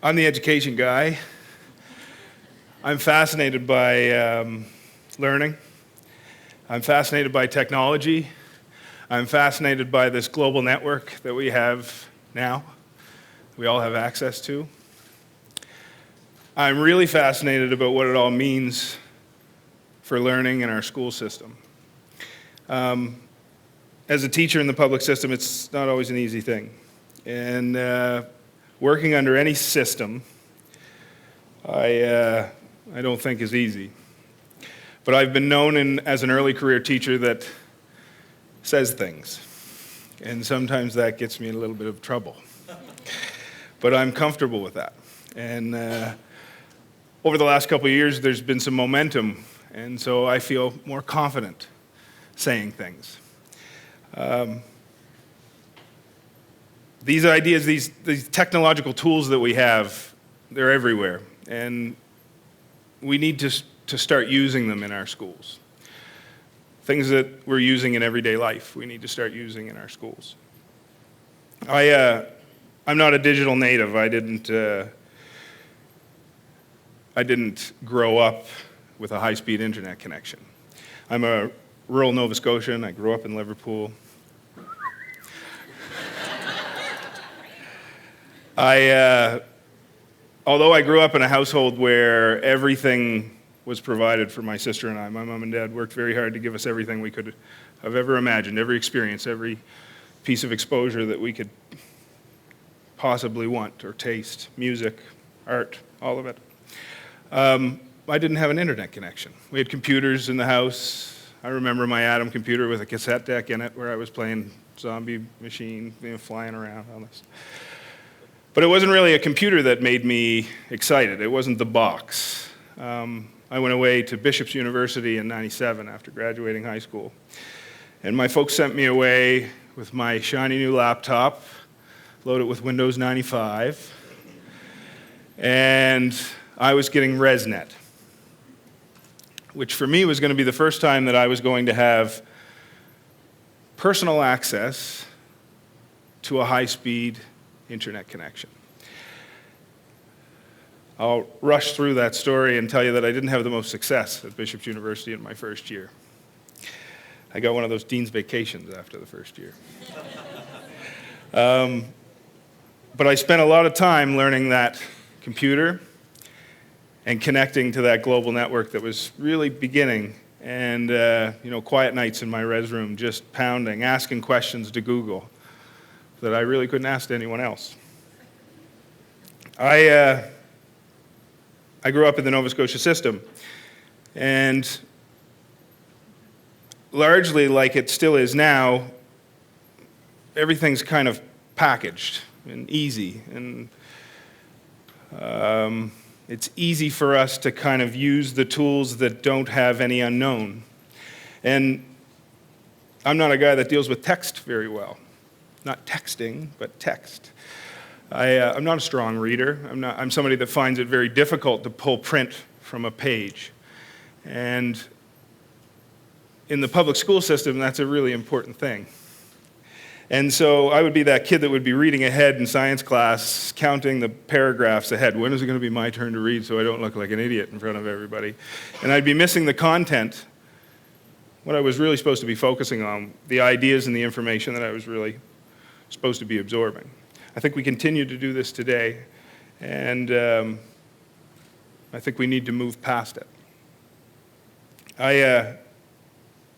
I'm the education guy. I'm fascinated by learning. I'm fascinated by technology. I'm fascinated by this global network that we have now, we all have access to. I'm really fascinated about what it all means for learning in our school system. As a teacher in the public system, it's not always an easy thing. And working under any system, I don't think is easy. But I've been known as an early career teacher that says things. And sometimes that gets me in a little bit of trouble. But I'm comfortable with that. And over the last couple of years, there's been some momentum. And so I feel more confident saying things. These ideas, these technological tools that we have, they're everywhere. And we need to start using them in our schools. Things that we're using in everyday life, we need to start using in our schools. I'm not a digital native. I didn't grow up with a high-speed internet connection. I'm a rural Nova Scotian. I grew up in Liverpool. Although I grew up in a household where everything was provided for my sister and I, my mom and dad worked very hard to give us everything we could have ever imagined, every experience, every piece of exposure that we could possibly want or taste, music, art, all of it. I didn't have an internet connection. We had computers in the house. I remember my Atom computer with a cassette deck in it where I was playing Zombie Machine, flying around, all this. But it wasn't really a computer that made me excited. It wasn't the box. I went away to Bishop's University in '97 after graduating high school. And my folks sent me away with my shiny new laptop, loaded with Windows 95. And I was getting ResNet, which for me was going to be the first time that I was going to have personal access to a high-speed internet connection. I'll rush through that story and tell you that I didn't have the most success at Bishop's University in my first year. I got one of those dean's vacations after the first year. But I spent a lot of time learning that computer and connecting to that global network that was really beginning. And quiet nights in my res room, just pounding, asking questions to Google that I really couldn't ask to anyone else. I grew up in the Nova Scotia system, and largely like it still is now, everything's kind of packaged and easy, and it's easy for us to kind of use the tools that don't have any unknown. And I'm not a guy that deals with text very well. Not texting, but text. I'm not a strong reader. I'm somebody that finds it very difficult to pull print from a page. And in the public school system, that's a really important thing. And so I would be that kid that would be reading ahead in science class, counting the paragraphs ahead. When is it going to be my turn to read so I don't look like an idiot in front of everybody? And I'd be missing the content, what I was really supposed to be focusing on, the ideas and the information that I was really supposed to be absorbing. I think we continue to do this today, and I think we need to move past it.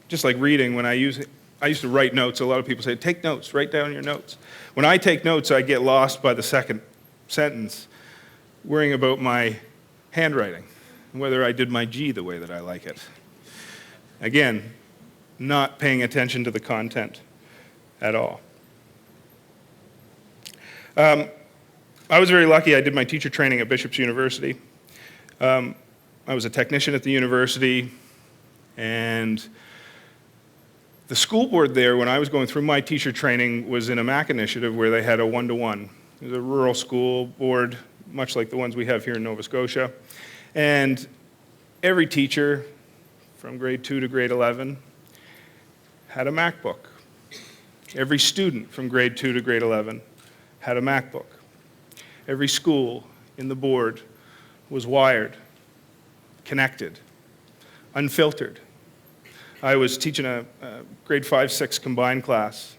Just like reading, when I used to write notes. A lot of people say, take notes, write down your notes. When I take notes, I get lost by the second sentence, worrying about my handwriting, whether I did my G the way that I like it. Again, not paying attention to the content at all. I was very lucky. I did my teacher training at Bishop's University. I was a technician at the university, and the school board there, when I was going through my teacher training, was in a MAC initiative where they had a one-to-one. It was a rural school board, much like the ones we have here in Nova Scotia. And every teacher, from grade 2 to grade 11, had a MacBook. Every student from grade 2 to grade 11 had a MacBook. Every school in the board was wired, connected, unfiltered. I was teaching a grade 5-6 combined class.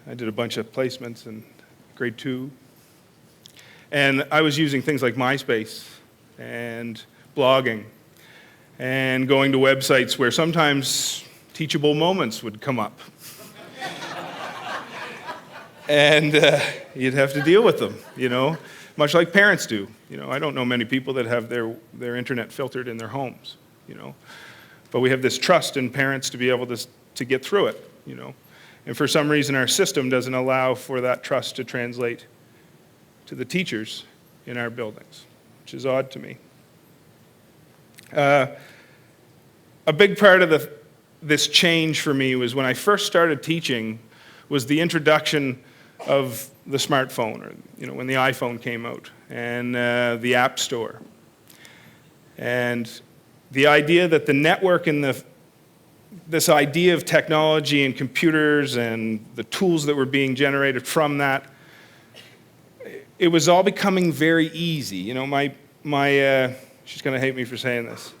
I did a bunch of placements in grade 2. And I was using things like MySpace and blogging and going to websites where sometimes teachable moments would come up. And you'd have to deal with them, much like parents do. I don't know many people that have their internet filtered in their homes, But we have this trust in parents to be able to get through it, And for some reason, our system doesn't allow for that trust to translate to the teachers in our buildings, which is odd to me. A big part of this change for me was when I first started teaching was the introduction of the smartphone, or when the iPhone came out, and the App Store. And the idea that the network and this idea of technology and computers and the tools that were being generated from that, it was all becoming very easy. She's going to hate me for saying this,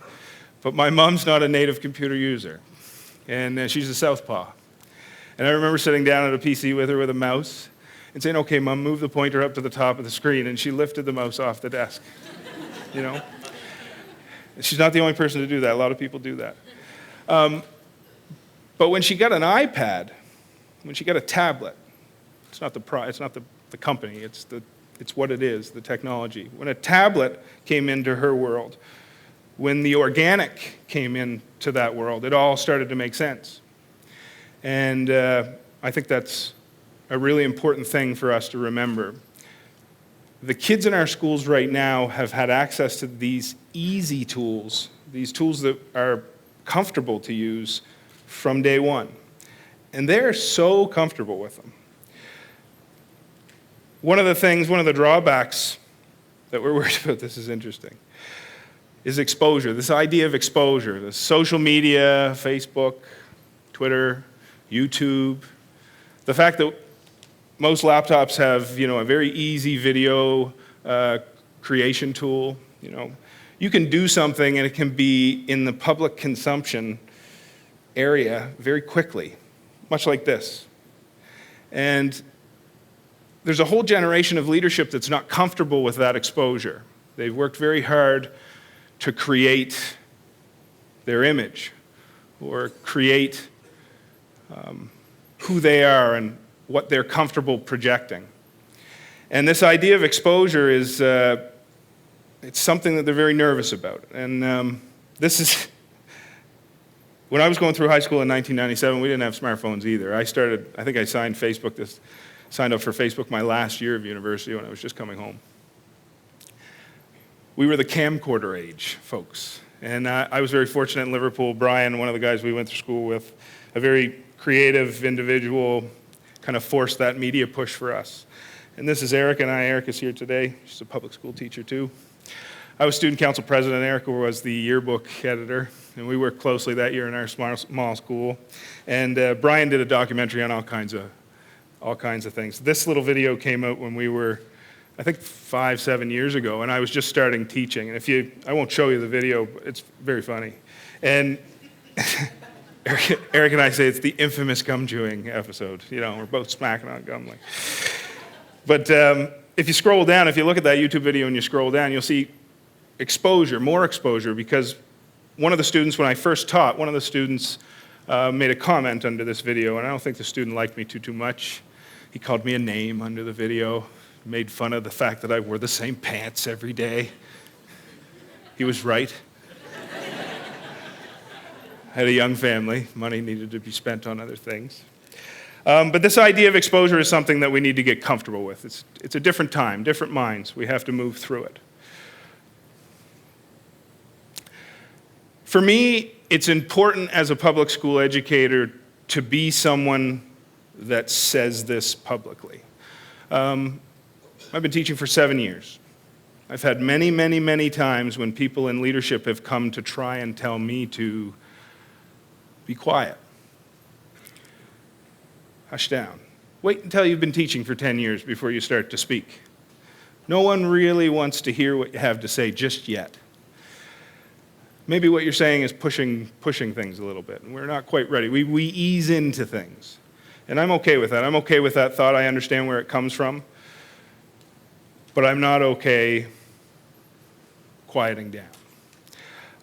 but my mom's not a native computer user, and she's a southpaw. And I remember sitting down at a PC with her with a mouse and saying, "Okay, Mom, move the pointer up to the top of the screen," and she lifted the mouse off the desk, She's not the only person to do that. A lot of people do that. But when she got an iPad, when she got a tablet, it's not the company, it's what it is, the technology. When a tablet came into her world, when the organic came into that world, it all started to make sense. And I think that's a really important thing for us to remember. The kids in our schools right now have had access to these easy tools, these tools that are comfortable to use from day one. And they're so comfortable with them. One of the drawbacks that we're worried about, this is interesting, is exposure. This idea of exposure, the social media, Facebook, Twitter, YouTube, the fact that most laptops have, a very easy video creation tool. You can do something and it can be in the public consumption area very quickly, much like this. And there's a whole generation of leadership that's not comfortable with that exposure. They've worked very hard to create their image or create who they are and what they're comfortable projecting. And this idea of exposure is it's something that they're very nervous about. And this is, when I was going through high school in 1997, we didn't have smartphones either. I think I signed up for Facebook my last year of university when I was just coming home. We were the camcorder age, folks. And I was very fortunate in Liverpool. Brian, one of the guys we went to school with, a very creative individual, kind of forced that media push for us. And this is Erica and I. Erica's here today. She's a public school teacher too. I was student council president. Erica was the yearbook editor, and we worked closely that year in our small school. And Brian did a documentary on all kinds of things. This little video came out when we were, I think, 5-7 years ago, and I was just starting teaching. And I won't show you the video, but it's very funny. And Eric and I say it's the infamous gum chewing episode. We're both smacking on gum. But if you scroll down, if you look at that YouTube video and you scroll down, you'll see more exposure, because one of the students, when I first taught, made a comment under this video, and I don't think the student liked me too much. He called me a name under the video, made fun of the fact that I wore the same pants every day. He was right. I had a young family. Money needed to be spent on other things. But this idea of exposure is something that we need to get comfortable with. It's a different time, different minds. We have to move through it. For me, it's important as a public school educator to be someone that says this publicly. I've been teaching for 7 years. I've had many, many, many times when people in leadership have come to try and tell me to be quiet. Hush down. Wait until you've been teaching for 10 years before you start to speak. No one really wants to hear what you have to say just yet. Maybe what you're saying is pushing things a little bit, and we're not quite ready. We ease into things. And I'm okay with that. I'm okay with that thought. I understand where it comes from. But I'm not okay quieting down.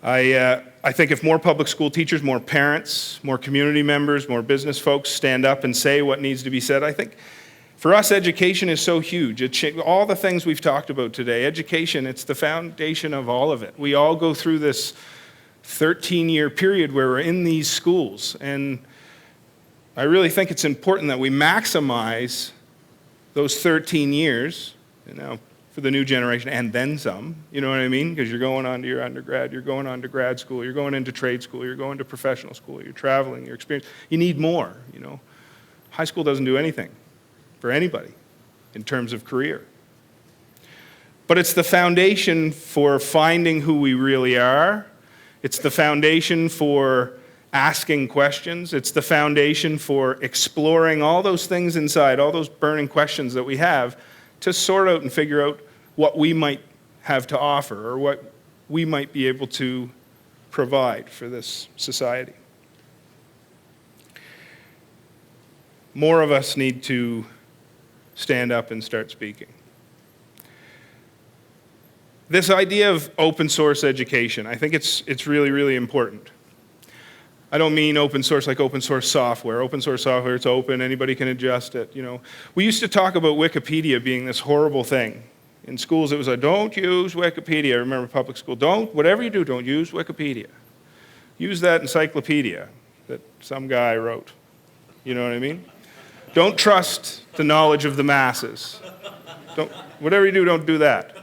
I think if more public school teachers, more parents, more community members, more business folks stand up and say what needs to be said, I think for us, education is so huge. All the things we've talked about today, education, it's the foundation of all of it. We all go through this 13-year period where we're in these schools. And I really think it's important that we maximize those 13 years, for the new generation, and then some, you know what I mean? Because you're going on to your undergrad, you're going on to grad school, you're going into trade school, you're going to professional school, you're traveling, you're experiencing. You need more, High school doesn't do anything for anybody in terms of career. But it's the foundation for finding who we really are. It's the foundation for asking questions. It's the foundation for exploring all those things inside, all those burning questions that we have, to sort out and figure out what we might have to offer or what we might be able to provide for this society. More of us need to stand up and start speaking. This idea of open source education, I think it's really, really important. I don't mean open source like open source software. Open source software, it's open, anybody can adjust it, We used to talk about Wikipedia being this horrible thing. In schools, it was like, don't use Wikipedia. I remember public school, whatever you do, don't use Wikipedia. Use that encyclopedia that some guy wrote. You know what I mean? Don't trust the knowledge of the masses. Whatever you do, don't do that.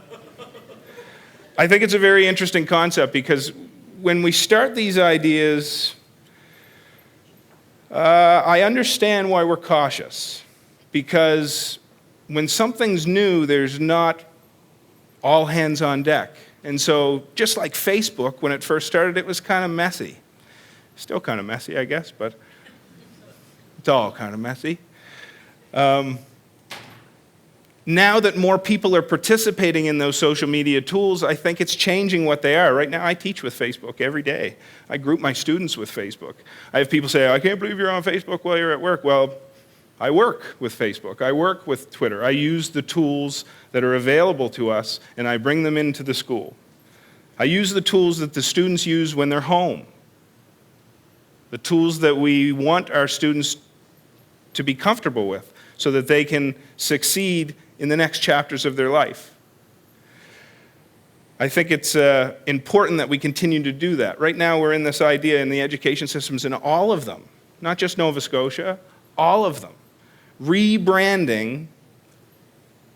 I think it's a very interesting concept because when we start these ideas, I understand why we're cautious. Because when something's new, there's not all hands on deck. And so just like Facebook, when it first started, it was kind of messy. Still kind of messy, I guess, but it's all kind of messy. Now that more people are participating in those social media tools, I think it's changing what they are. Right now, I teach with Facebook every day. I group my students with Facebook. I have people say, I can't believe you're on Facebook while you're at work. Well, I work with Facebook. I work with Twitter. I use the tools that are available to us, and I bring them into the school. I use the tools that the students use when they're home. The tools that we want our students to be comfortable with so that they can succeed in the next chapters of their life. I think it's important that we continue to do that. Right now we're in this idea in the education systems, in all of them, not just Nova Scotia, all of them, rebranding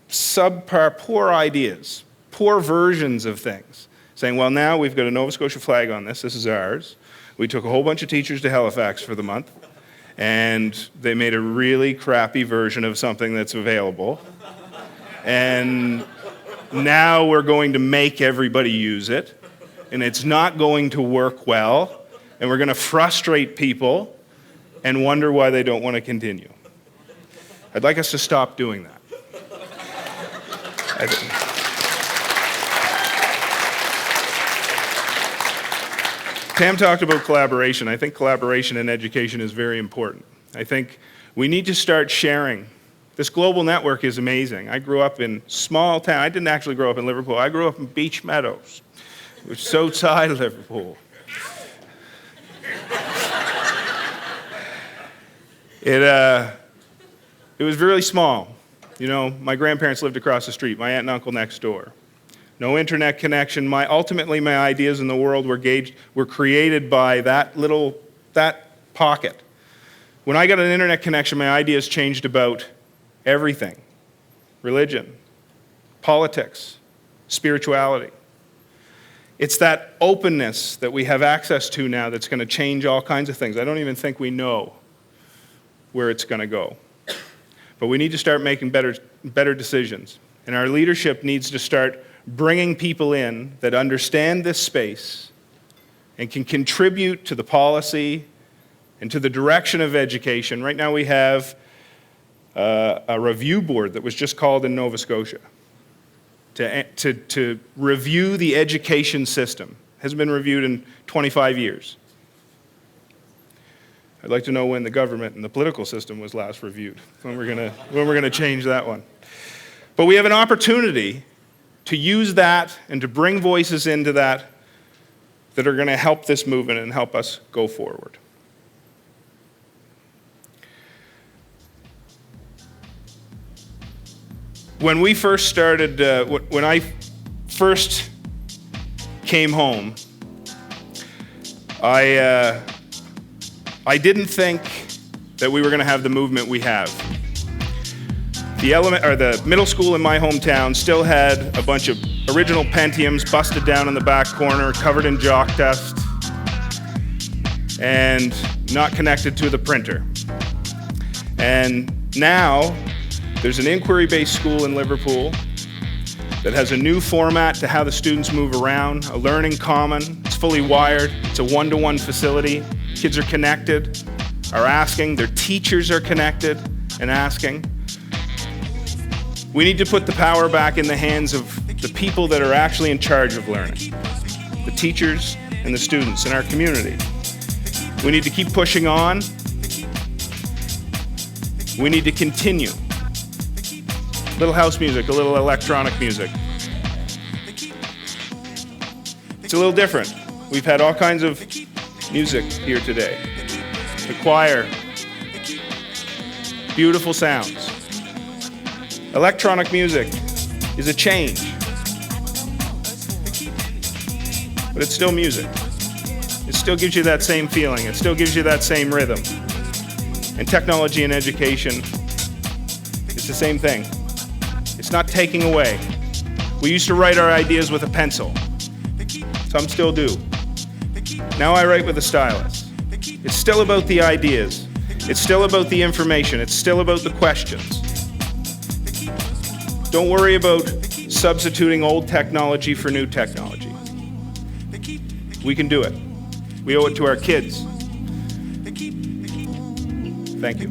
subpar, poor ideas, poor versions of things. Saying, well, now we've got a Nova Scotia flag on this is ours. We took a whole bunch of teachers to Halifax for the month, and they made a really crappy version of something that's available. And now we're going to make everybody use it, and it's not going to work well, and we're going to frustrate people and wonder why they don't want to continue. I'd like us to stop doing that. Pam talked about collaboration. I think collaboration in education is very important. I think we need to start sharing. This global network is amazing. I grew up in small town. I didn't actually grow up in Liverpool. I grew up in Beach Meadows, which is outside Liverpool. It was really small. My grandparents lived across the street, my aunt and uncle next door. No internet connection. Ultimately, my ideas in the world were created by that pocket. When I got an internet connection, my ideas changed about everything. Religion, politics, spirituality. It's that openness that we have access to now that's going to change all kinds of things. I don't even think we know where it's going to go. But we need to start making better decisions. And our leadership needs to start bringing people in that understand this space and can contribute to the policy and to the direction of education. Right now we have a review board that was just called in Nova Scotia. to review the education system. It hasn't been reviewed in 25 years. I'd like to know when the government and the political system was last reviewed, when we're gonna change that one. But we have an opportunity to use that and to bring voices into that are gonna help this movement and help us go forward. When we first started, when I first came home, I didn't think that we were going to have the movement we have. The middle school in my hometown still had a bunch of original Pentiums busted down in the back corner, covered in jock dust, and not connected to the printer. And now, there's an inquiry-based school in Liverpool that has a new format to how the students move around, a learning common. It's fully wired. It's a one-to-one facility. Kids are connected, are asking. Their teachers are connected and asking. We need to put the power back in the hands of the people that are actually in charge of learning, the teachers and the students in our community. We need to keep pushing on. We need to continue. A little house music, a little electronic music. It's a little different. We've had all kinds of music here today. The choir, beautiful sounds. Electronic music is a change, but it's still music. It still gives you that same feeling. It still gives you that same rhythm. And technology and education, it's the same thing. It's not taking away. We used to write our ideas with a pencil. Some still do. Now I write with a stylus. It's still about the ideas. It's still about the information. It's still about the questions. Don't worry about substituting old technology for new technology. We can do it. We owe it to our kids. Thank you.